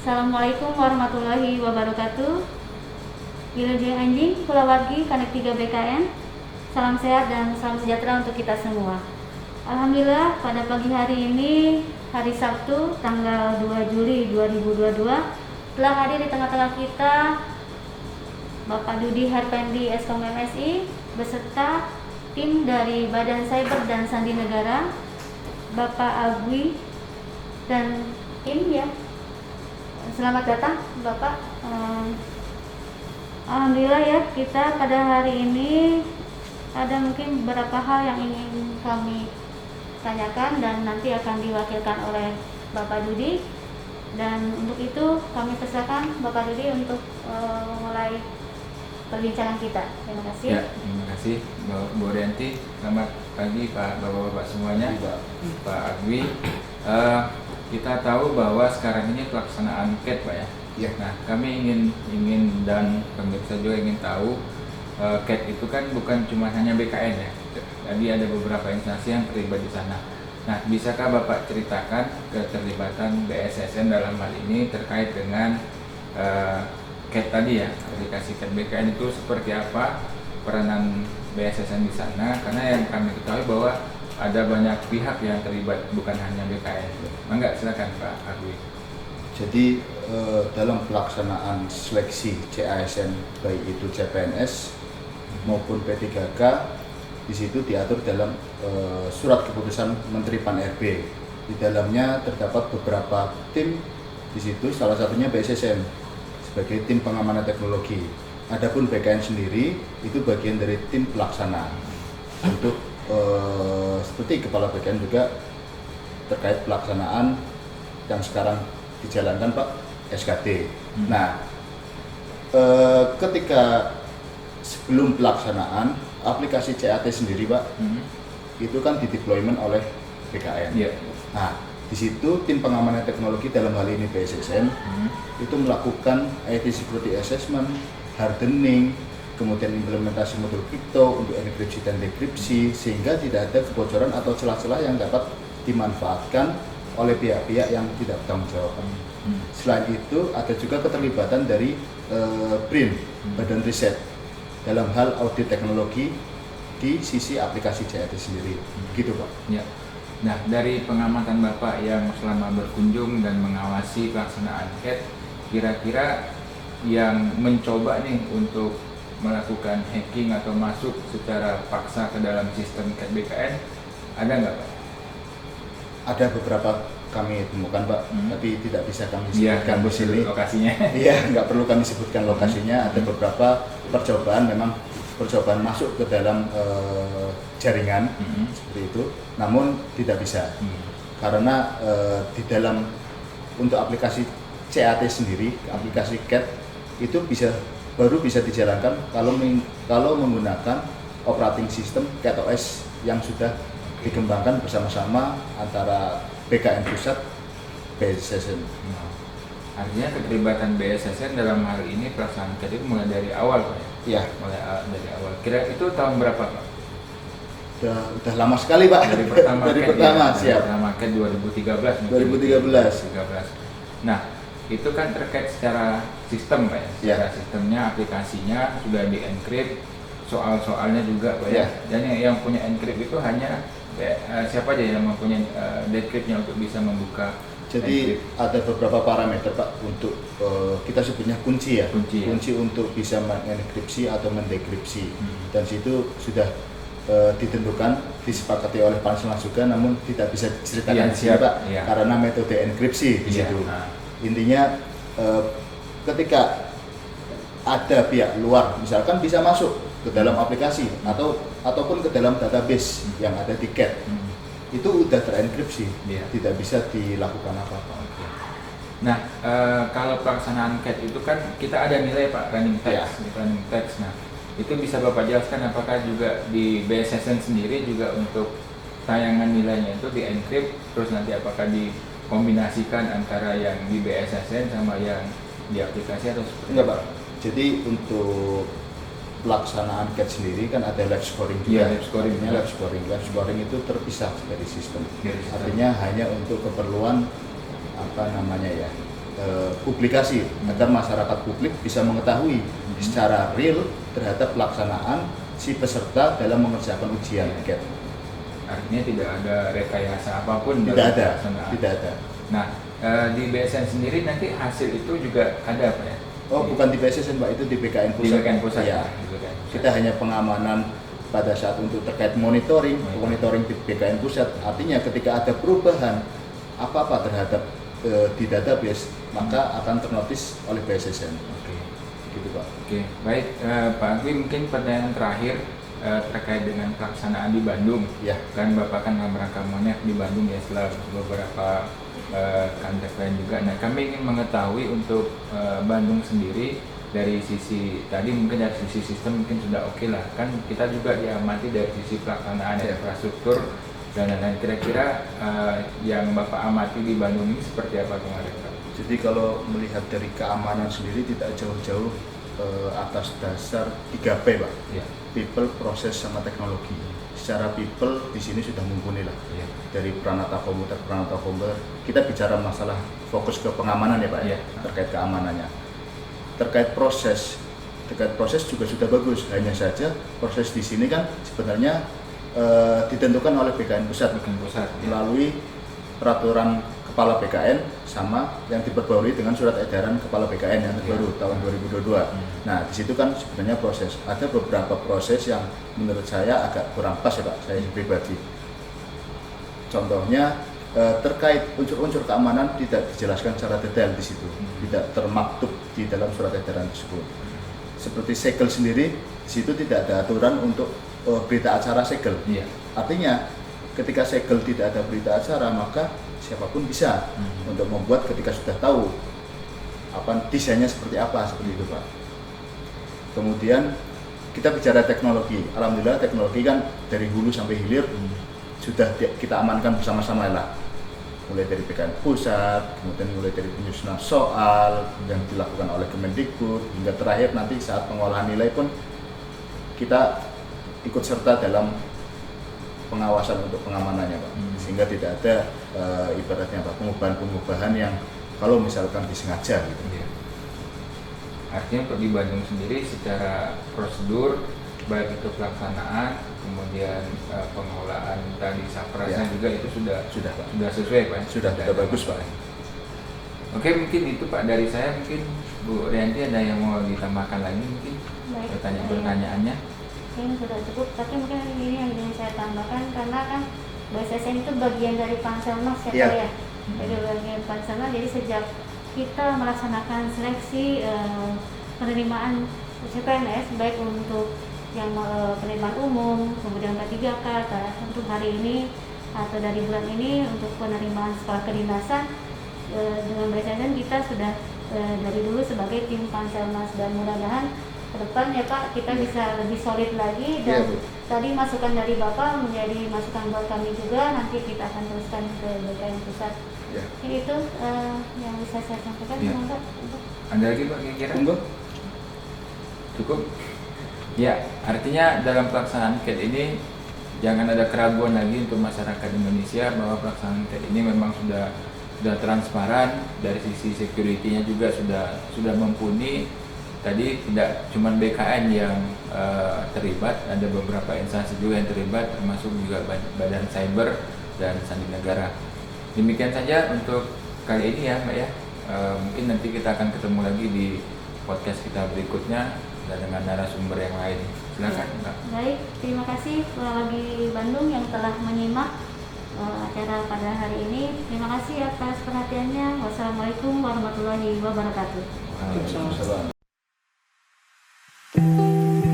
Assalamualaikum warahmatullahi wabarakatuh. Wilujeng Anjing, Kulawargi, Kanek 3 BKN. Salam sehat dan salam sejahtera untuk kita semua. Alhamdulillah pada pagi hari ini, hari Sabtu, tanggal 2 Juli 2022, telah hadir di tengah-tengah kita Bapak Dudi Harpendi SKM MSI beserta tim dari Badan Cyber dan Sandi Negara, Bapak Agwi dan tim ya. Selamat datang Bapak. Alhamdulillah ya, kita pada hari ini ada mungkin beberapa hal yang ingin kami tanyakan dan nanti akan diwakilkan oleh Bapak Dudi. Dan untuk itu kami persilakan Bapak Dudi untuk mulai perbincangan kita. Terima kasih. Ya, terima kasih Bu Rianti. Selamat pagi Pak Bapak-Bapak semuanya. Pak Agwi. Kita tahu bahwa sekarang ini pelaksanaan CAT Pak ya. Ya. Nah, kami ingin dan pemirsa juga ingin tahu CAT itu kan bukan cuma hanya BKN ya. Jadi ada beberapa instansi yang terlibat di sana. Nah, bisakah Bapak ceritakan keterlibatan BSSN dalam hal ini terkait dengan CAT tadi ya, aplikasi CAT BKN itu seperti apa peranan BSSN di sana? Karena yang kami ketahui bahwa ada banyak pihak yang terlibat, bukan hanya BKN. Mangga, silakan Pak Agwi. Jadi dalam pelaksanaan seleksi CASN baik itu CPNS maupun P3K, di situ diatur dalam surat keputusan Menteri Pan-RB. Di dalamnya terdapat beberapa tim di situ, salah satunya BSSN sebagai tim pengamanan teknologi. Adapun BKN sendiri itu bagian dari tim pelaksana untuk seperti kepala BKN juga terkait pelaksanaan yang sekarang dijalankan Pak SKT. Nah, ketika sebelum pelaksanaan aplikasi CAT sendiri Pak, itu kan dideployment oleh BKN. Yeah. Nah, di situ tim pengamanan teknologi dalam hal ini BSSN itu melakukan IT security assessment, hardening, kemudian implementasi modul kripto untuk enkripsi dan dekripsi sehingga tidak ada kebocoran atau celah-celah yang dapat dimanfaatkan oleh pihak-pihak yang tidak bertanggung jawab. Selain itu ada juga keterlibatan dari BRIN, Badan Riset, dalam hal audit teknologi di sisi aplikasi CAT sendiri. Gitu Pak. Ya. Nah, dari pengamatan Bapak yang selama berkunjung dan mengawasi pelaksanaan CAT, kira-kira yang mencoba nih untuk melakukan hacking atau masuk secara paksa ke dalam sistem CAT BKN, ada nggak Pak? Ada beberapa kami temukan Pak, tapi tidak bisa kami sebutkan di sini. Lokasinya. Iya, nggak perlu kami sebutkan lokasinya. Ada beberapa percobaan, memang percobaan masuk ke dalam jaringan seperti itu, namun tidak bisa karena di dalam untuk aplikasi CAT sendiri, aplikasi CAT itu baru bisa dijalankan kalau menggunakan operating system CAT-OS yang sudah dikembangkan bersama-sama antara BKN Pusat, BSSN. Artinya keterlibatan BSSN dalam hal ini pelaksanaan CAT itu mulai dari awal Pak ya? Iya. Mulai dari awal. Kira itu tahun berapa Pak? Udah lama sekali Pak. Dari pertama dari CAT, pertama, ya? siap. Dari pertama CAT 2013. 2013. Nah, itu kan terkait secara sistem Pak ya? Secara sistemnya, aplikasinya sudah di-encrypt, soal-soalnya juga Pak ya? Dan yang punya encrypt itu hanya siapa aja yang mempunyai decryptnya untuk bisa membuka. Jadi ada beberapa parameter Pak untuk kita sebutnya kunci ya. Kunci untuk bisa mengenkripsi atau mendekripsi. Dan situ sudah ditentukan, disepakati oleh Panselnas juga, namun tidak bisa diceritakan di sini Pak, karena metode enkripsi di situ. Intinya ketika ada pihak luar misalkan bisa masuk ke dalam aplikasi ataupun ke dalam database yang ada di CAT, itu udah terenkripsi, tidak bisa dilakukan apa-apa. Nah, kalau pelaksanaan CAT itu kan kita ada nilai Pak, running text, running text. Nah, itu bisa Bapak jelaskan apakah juga di BSSN sendiri juga untuk tayangan nilainya itu di-encrypt, terus nanti apakah dikombinasikan antara yang di BSSN sama yang di aplikasi atau seperti enggak Pak. Jadi untuk pelaksanaan CAT sendiri kan ada live scoring juga. Live scoring. Live scoring itu terpisah dari sistem. Artinya hanya untuk keperluan publikasi agar masyarakat publik bisa mengetahui secara real terhadap pelaksanaan si peserta dalam mengerjakan ujian CAT. Artinya tidak ada rekayasa apapun Tidak dalam ada, pelaksanaan. tidak ada. Nah, di BSN sendiri nanti hasil itu juga ada Pak ya? Oh, bukan di BSN Pak, itu di BKN Di Pusat. BKN Pusat. Ya. Di BKN Pusat. Kita hanya pengamanan pada saat untuk terkait monitoring di BKN Pusat. Artinya ketika ada perubahan apa-apa terhadap di database, maka akan ternotis oleh BSSN. Oke. Gitu Pak. Oke, baik Pak Agwi, mungkin pertanyaan terakhir terkait dengan pelaksanaan di Bandung. Ya. Kan Bapak kan merangkap Monet di Bandung ya setelah beberapa kantor lain juga. Nah, kami ingin mengetahui untuk Bandung sendiri dari sisi tadi mungkin dari sisi sistem mungkin sudah oke lah. Kan kita juga diamati dari sisi pelaksanaan infrastruktur dan lain-lain. Kira-kira yang Bapak amati di Bandung ini seperti apa kemarin Pak? Jadi kalau melihat dari keamanan sendiri tidak jauh-jauh atas dasar 3P Pak. Ya. People, proses, sama teknologi. Secara people di sini sudah mumpuni lah. Ya. Dari peranata komputer, kita bicara masalah fokus ke pengamanan ya Pak ya, Ya. terkait keamanannya. Terkait proses juga sudah bagus. Hanya saja proses di sini kan sebenarnya ditentukan oleh BKN Pusat BKN Pusat. Ya. melalui peraturan Kepala BKN sama yang diperbarui dengan surat edaran Kepala BKN yang terbaru tahun 2022. Nah, di situ kan sebenarnya proses. Ada beberapa proses yang menurut saya agak kurang pas ya Pak, saya pribadi. Contohnya terkait unsur-unsur keamanan tidak dijelaskan secara detail di situ, tidak termaktub di dalam surat edaran tersebut. Seperti segel sendiri, di situ tidak ada aturan untuk berita acara segel. Iya. Artinya ketika segel tidak ada berita acara, maka siapapun bisa untuk membuat ketika sudah tahu apa desainnya seperti itu Pak. Kemudian kita bicara teknologi, alhamdulillah teknologi kan dari hulu sampai hilir sudah kita amankan bersama-sama lah. Mulai dari BKN Pusat, kemudian mulai dari penyusunan soal yang dilakukan oleh Kemendikbud, hingga terakhir nanti saat pengolahan nilai pun kita ikut serta dalam pengawasan untuk pengamanannya Pak. Sehingga tidak ada ibaratnya Pak, pengubahan-pengubahan yang kalau misalkan disengaja gitu. Iya. Artinya untuk di Bandung sendiri secara prosedur baik itu pelaksanaan kemudian pengelolaan tadi saprasnya juga itu sudah Pak. sudah sesuai Pak. Sudah bagus Pak. Oke, mungkin itu Pak dari saya. Mungkin Bu Rianti ada yang mau ditambahkan lagi mungkin pertanyaannya. Ini sudah cukup, tapi mungkin ini yang ingin saya tambahkan karena kan BSSN itu bagian dari Panselmas ya Pak ya. Dari bagian Panselmas, jadi sejak kita melaksanakan seleksi penerimaan CPNS baik untuk yang penerimaan umum, kemudian P3K untuk hari ini atau dari bulan ini untuk penerimaan sekolah kedinasan dengan BSSN kita sudah dari dulu sebagai tim Panselmas dan mudah-mudahan ke depan ya Pak kita bisa lebih solid lagi dan tadi masukan dari Bapak menjadi masukan buat kami juga, nanti kita akan teruskan ke BKN Pusat. Ini itu yang bisa saya sampaikan. Ada lagi Pak kira-kira? Cukup? Ya, artinya dalam pelaksanaan CAT ini jangan ada keraguan lagi untuk masyarakat Indonesia bahwa pelaksanaan CAT ini memang sudah transparan, dari sisi security-nya juga sudah mumpuni. Tadi tidak cuma BKN yang terlibat, ada beberapa instansi juga yang terlibat, termasuk juga Badan Cyber dan Sandi Negara. Demikian saja untuk kali ini ya Mbak ya. Mungkin nanti kita akan ketemu lagi di podcast kita berikutnya dan dengan narasumber yang lain. Silakan Mbak. Baik, terima kasih bagi Bandung yang telah menyimak acara pada hari ini. Terima kasih atas perhatiannya. Wassalamualaikum warahmatullahi wabarakatuh. Waalaikumsalam.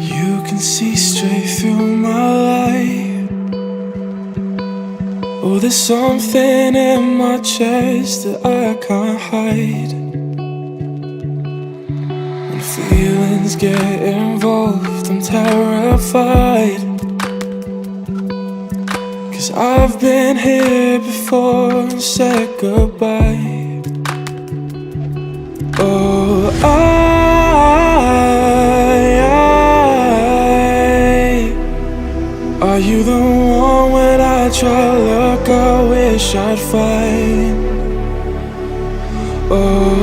You can see straight through my life. Oh, there's something in my chest that I can't hide. When feelings get involved, I'm terrified. 'Cause I've been here before and said goodbye. Oh, are you the one when I try to look, I wish I'd find? Oh,